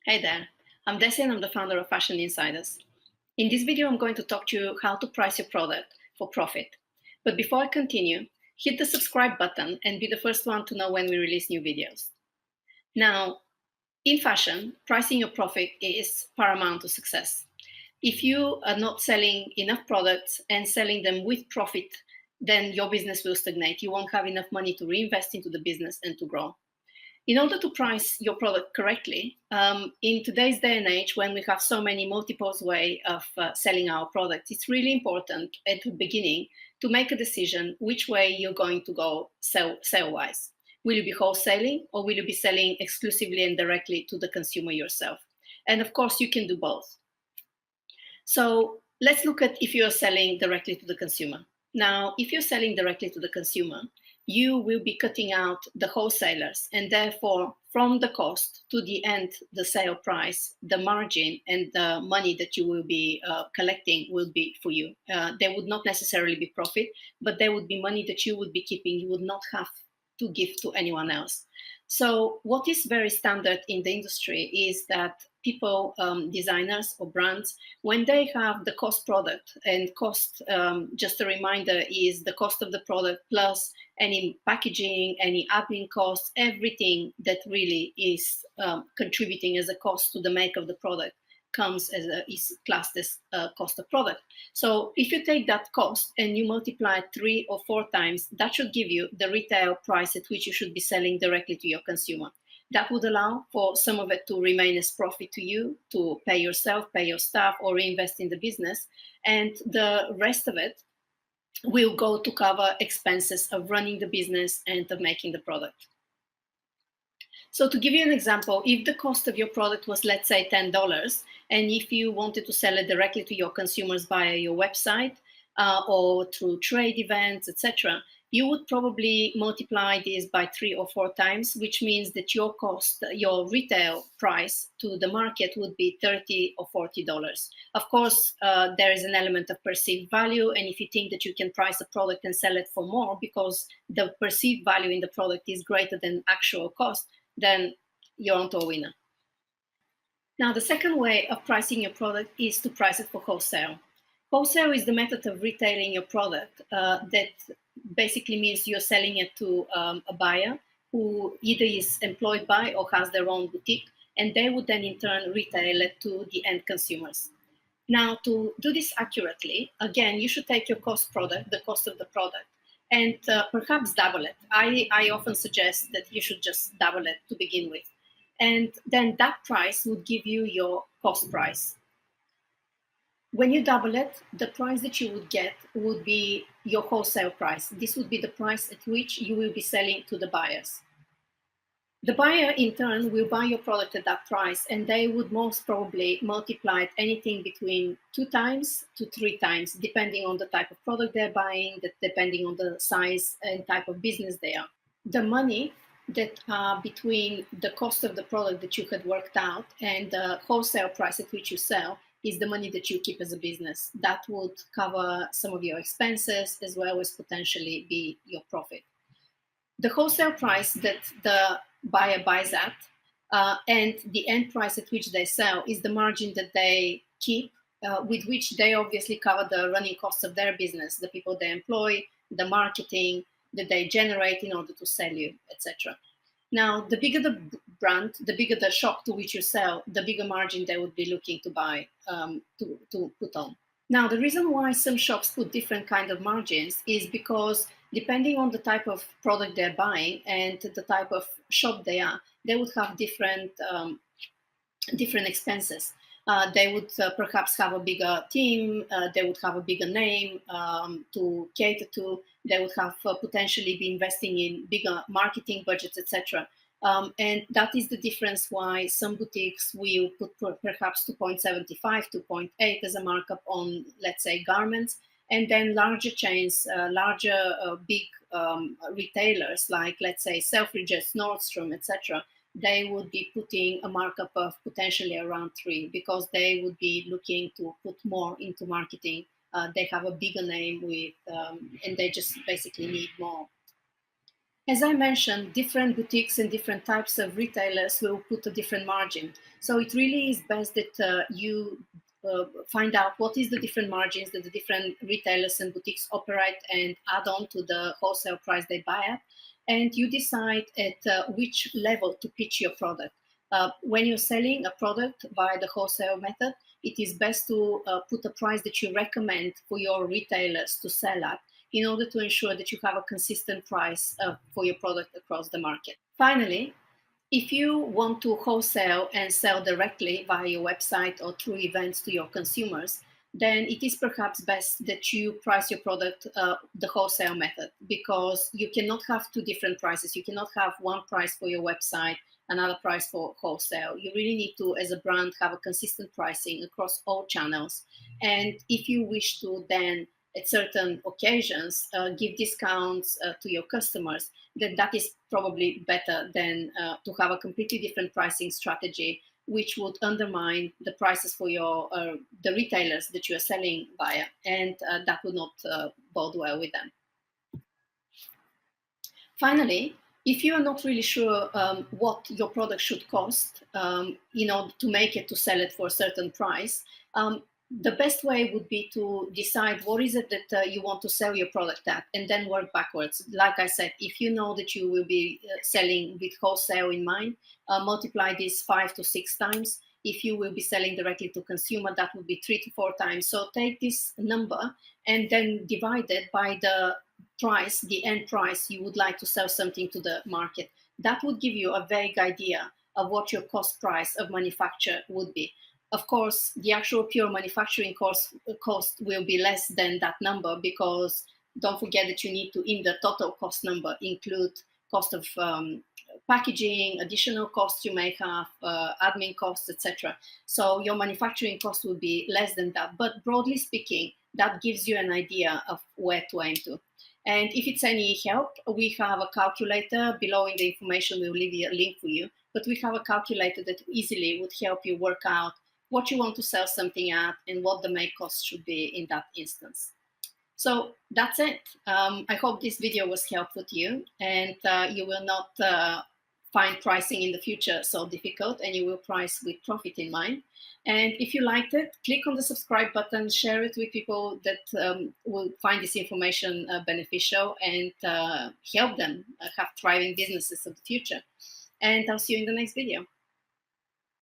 Hey there, I'm Desi and I'm the founder of Fashion Insiders. In this video, I'm going to talk to you how to price your product for profit. But before I continue, hit the subscribe button and be the first one to know when we release new videos. Now, in fashion, pricing your profit is paramount to success. If you are not selling enough products and selling them with profit, then your business will stagnate. You won't have enough money to reinvest into the business and to grow. In order to price your product correctly, in today's day and age, when we have so many multiple ways of selling our product, it's really important at the beginning to make a decision which way you're going to go sale-wise. Will you be wholesaling or will you be selling exclusively and directly to the consumer yourself? And of course, you can do both. So let's look at if you're selling directly to the consumer. Now, if you're selling directly to the consumer, you will be cutting out the wholesalers, and therefore from the cost to the end, the sale price, the margin and the money that you will be collecting will be for you. There would not necessarily be profit, but there would be money that you would be keeping. You would not have to give to anyone else. So what is very standard in the industry is that people, designers or brands, when they have the cost product, and cost, just a reminder, is the cost of the product plus any packaging, any admin costs, everything that really is contributing as a cost to the make of the product comes as is classed as cost of product. So if you take that cost and you multiply it 3 or 4 times, that should give you the retail price at which you should be selling directly to your consumer. That would allow for some of it to remain as profit to you, to pay yourself, pay your staff, or reinvest in the business. And the rest of it will go to cover expenses of running the business and of making the product. So to give you an example, if the cost of your product was, let's say, $10, and if you wanted to sell it directly to your consumers via your website or through trade events, etc., you would probably multiply this by 3 or 4 times, which means that your cost, your retail price to the market would be $30 or $40. Of course, there is an element of perceived value, and if you think that you can price a product and sell it for more because the perceived value in the product is greater than actual cost, then you're onto a winner. Now, the second way of pricing your product is to price it for wholesale. Wholesale is the method of retailing your product that basically means you're selling it to a buyer who either is employed by or has their own boutique, and they would then in turn retail it to the end consumers. Now, to do this accurately, again, you should take your cost product, the cost of the product, and perhaps double it. I often suggest that you should just double it to begin with. And then that price would give you your cost price. When you double it, the price that you would get would be your wholesale price. This would be the price at which you will be selling to the buyers. The buyer, in turn, will buy your product at that price, and they would most probably multiply it anything between 2 times to 3 times, depending on the type of product they're buying, depending on the size and type of business they are. The money that between the cost of the product that you had worked out and the wholesale price at which you sell is the money that you keep as a business. That would cover some of your expenses as well as potentially be your profit. The wholesale price that the buyer buys at and the end price at which they sell is the margin that they keep, with which they obviously cover the running costs of their business, the people they employ, the marketing that they generate in order to sell you, etc. Now, the bigger the brand, the bigger the shop to which you sell, the bigger margin they would be looking to buy, to put on. Now, the reason why some shops put different kind of margins is because depending on the type of product they're buying and the type of shop they are, they would have different expenses. They would perhaps have a bigger team, they would have a bigger name to cater to, they would have potentially be investing in bigger marketing budgets, etc. And that is the difference why some boutiques will put perhaps 2.75, 2.8 as a markup on, let's say, garments, and then larger chains, big retailers like, let's say, Selfridges, Nordstrom, etc., they would be putting a markup of potentially around 3 because they would be looking to put more into marketing. They have a bigger name with, and they just basically need more. As I mentioned, different boutiques and different types of retailers will put a different margin. So it really is best that you find out what is the different margins that the different retailers and boutiques operate and add on to the wholesale price they buy at. And you decide at which level to pitch your product. When you're selling a product via the wholesale method, it is best to put a price that you recommend for your retailers to sell at, in order to ensure that you have a consistent price for your product across the market. Finally, if you want to wholesale and sell directly via your website or through events to your consumers, then it is perhaps best that you price your product the wholesale method, because you cannot have two different prices. You cannot have one price for your website, another price for wholesale. You really need to, as a brand, have a consistent pricing across all channels. And if you wish to then, at certain occasions, give discounts to your customers, then that is probably better than to have a completely different pricing strategy, which would undermine the prices for your the retailers that you are selling via, and that would not bode well with them. Finally, if you are not really sure what your product should cost, to make it to sell it for a certain price, the best way would be to decide what is it that you want to sell your product at, and then work backwards. Like I said, if you know that you will be selling with wholesale in mind, multiply this 5 to 6 times. If you will be selling directly to consumer, that would be 3 to 4 times. So take this number and then divide it by the price, the end price you would like to sell something to the market. That would give you a vague idea of what your cost price of manufacture would be. Of course, the actual pure manufacturing cost will be less than that number, because don't forget that you need to, in the total cost number, include cost of packaging, additional costs you may have, admin costs, etc. So your manufacturing cost will be less than that. But broadly speaking, that gives you an idea of where to aim to. And if it's any help, we have a calculator below in the information. We'll leave a link for you. But we have a calculator that easily would help you work out what you want to sell something at and what the make cost should be in that instance. So that's it. I hope this video was helpful to you, and you will not find pricing in the future so difficult, and you will price with profit in mind. And if you liked it, click on the subscribe button, share it with people that will find this information beneficial, and help them have thriving businesses of the future. And I'll see you in the next video.